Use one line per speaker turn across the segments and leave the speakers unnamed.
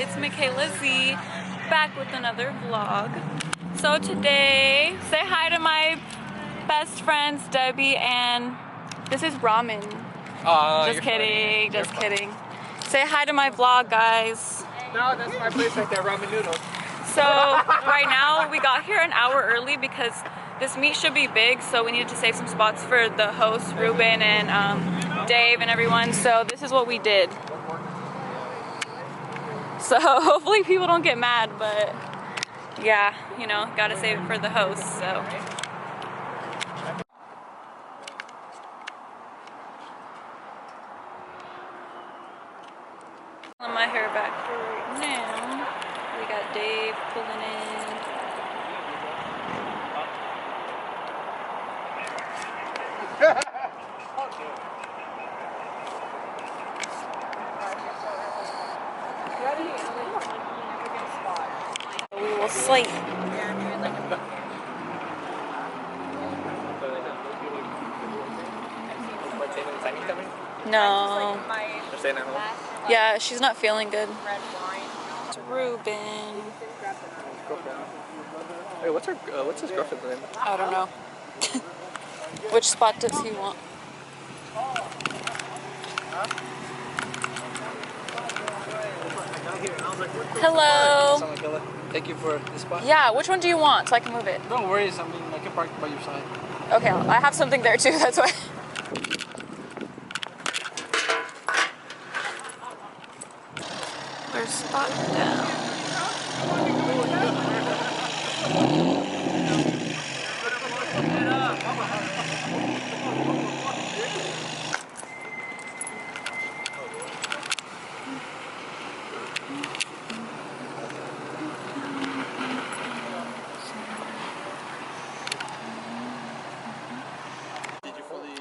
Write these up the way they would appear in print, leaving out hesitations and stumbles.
it's Michaela Z back with another vlog. So today, say hi to my best friends Debbie and this is ramen. Just kidding, just kidding. Say hi to my vlog, guys.
No, that's my place right there, ramen noodles.
So right now we got here an hour early because this meet should be big, so we needed to save some spots for the hosts, Ruben and Dave and everyone. So this is what we did. So hopefully people don't get mad, but yeah, you know, gotta save it for the hosts, so. My hair back for right now. We got Dave pulling in. We will sleep. No. Yeah, she's not feeling good. It's Ruben.
Hey, what's his girlfriend's name?
I don't know. Which spot does he want? Hello.
Thank you for this spot.
Yeah, which one do you want so I can move it?
Don't worry, I can park by your side.
Okay, I have something there too, that's why. There's spot down.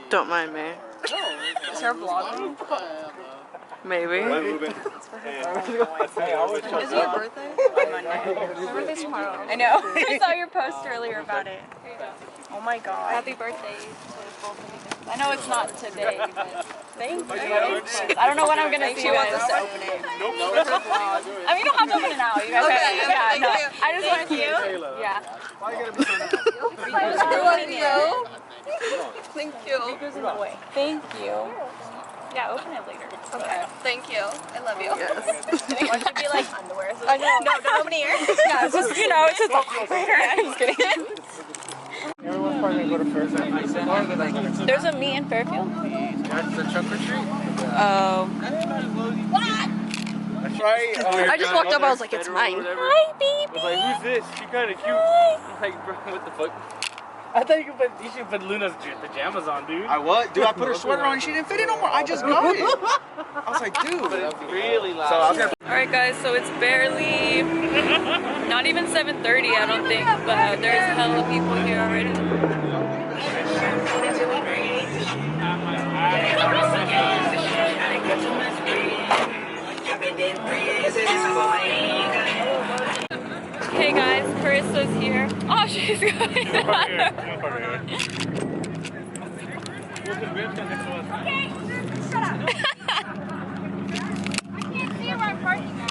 Don't mind me.
Is her vlogging?
Maybe.
Is it your birthday? On Monday. My birthday's tomorrow. I know. I saw your post earlier about it. Oh my god. Happy birthday. I know it's not today, but thank you. I don't know when I'm gonna see you guys.
to open it.
I mean, you don't have to open it now. You guys yeah, no. I just wanted you. Yeah.
Thank you.
Thank you. Yeah, open it later.
Okay. Thank you. I love you. Yes.
Why should be like underwear?
I know. No, don't open here.
Yeah, it's just, you know, it's just I'm just kidding.
Everyone's probably gonna go to Fairfield.
There's a meet in Fairfield?
That's the trunk or treat.
Oh.
That's right.
I just walked up, I was like, it's mine.
Hi, baby.
I was like, who's this? She kind of cute. I'm like, bro, what the fuck? I thought you should put Luna's pajamas on, dude.
I what? Dude, I put her sweater on and she didn't fit it no more. I just got it. I was like, dude.
But it's really loud.
So I was gonna.
Alright guys, so it's barely, not even 7:30 I don't think, but there's a hell of people here already. Hey guys, Carissa's here. Oh, she's going
Okay, shut up. I can't see where I'm parking now.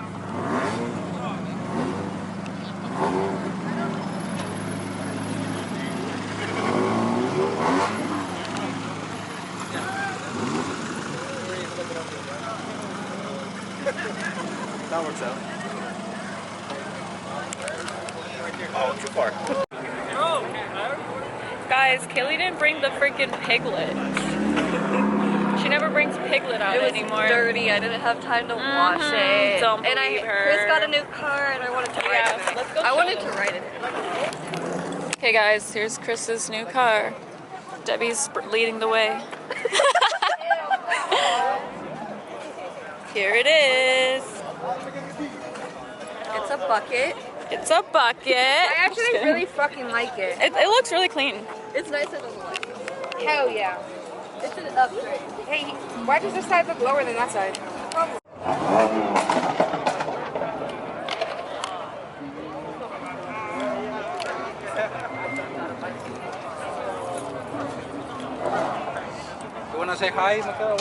That works out. Oh, too far.
Guys, Kaylee didn't bring the freaking Piglet. She never brings Piglet out anymore.
Dirty. I didn't have time to wash it.
Don't
and
believe her.
Chris got a new car, and I wanted to ride it.
Let's go.
I wanted to ride it.
Okay, guys, here's Chris's new car. Debbie's leading the way. Here it is.
It's a bucket.
It's a bucket.
I actually really fucking like it.
It looks really clean.
It's nice and light. Hell yeah. It's an upgrade. Hey, why does this side look lower than that side?
You wanna say hi, Michaela?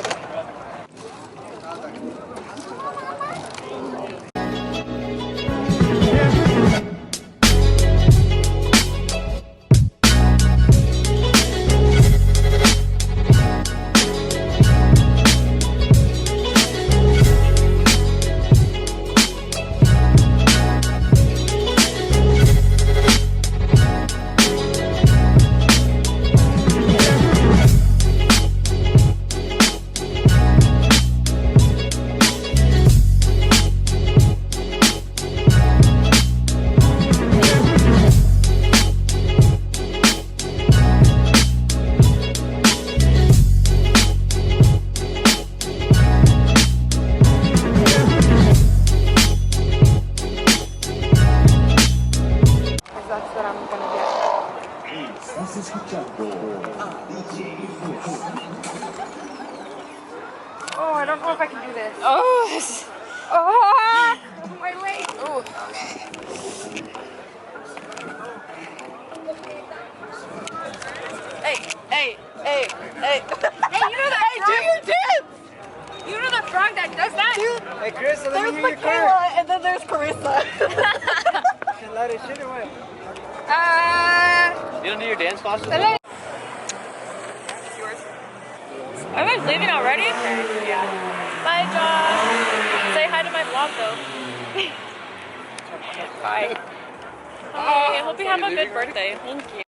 don't know if I can do this.
Oh.
Oh, my leg.
Ooh. Hey.
Hey, you know that
Hey, do your dance!
You know the frog that does that?
Hey, Chris, let me
There's
hear your car.
Michaela and then there's Carissa.
Should let it shit away.
You don't do your dance classes?
Are you guys leaving already? Yeah. Bye, Josh. Say hi to my vlog, though. Bye. Okay, I hope you have a good birthday. Thank you.